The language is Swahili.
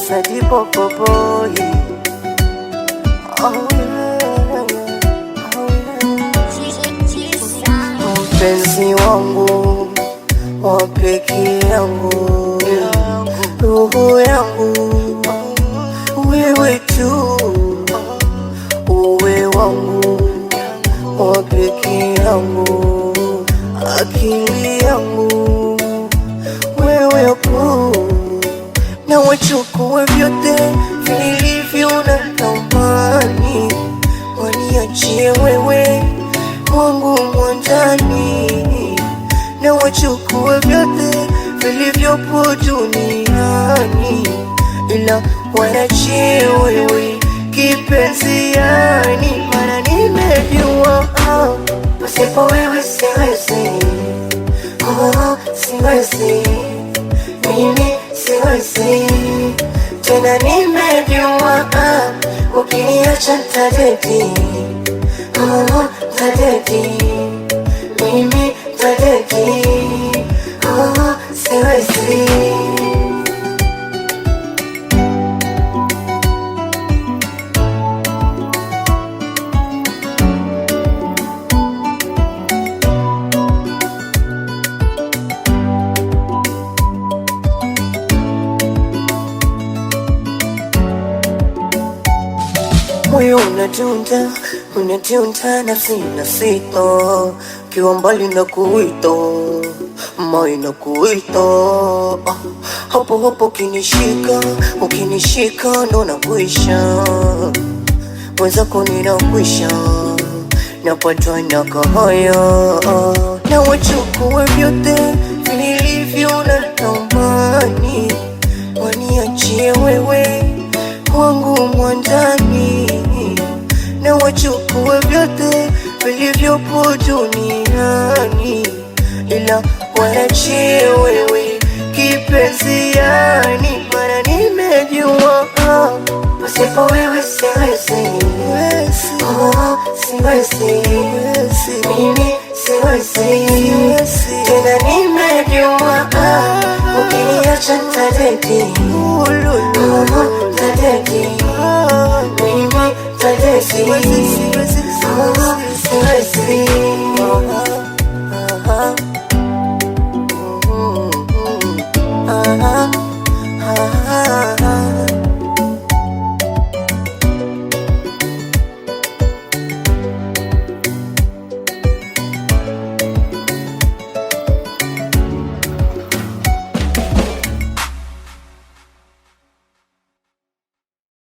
Sadi Popo Boy. Oh yeah, oh yeah. Mpenzi wangu wa peke yangu, roho yangu, wewe tu, uwe wangu wa peke yangu, akili yangu, wewe tu. Na wachukue vyote vilivyo na thamani, waniachie wewe wangu mwanjani. Na wachukue vyote vilivyopo duniani, ila waniachie wewe kipenzi, yani maana nimejua pasipo wewe siwezi, siwezi mimi, siwezi tena, nimejua ukiniacha ntadedi, ntadedi mimi, ntadedi, siwezi. Moyo unadunda, unadunda, nafsi inasita, kiwa mbali na kuito, moyo na kuito. Hapo hapo ukinishika ndo nakwisha, mwenzako ninakwisha, napatwa na kahaya. Na wachukue vyote vilivyo na thamani, waniachie wewe wangu mwanjani. Na wachukue vyote vilivyopo duniani, ila waniachie wewe kipenzi, yani maana nimejua pasipo wewe siwezi, siwezi mimi, siwezi tena, nimejua ukiniacha ntadedi, ntadedi mimi, ntadedi.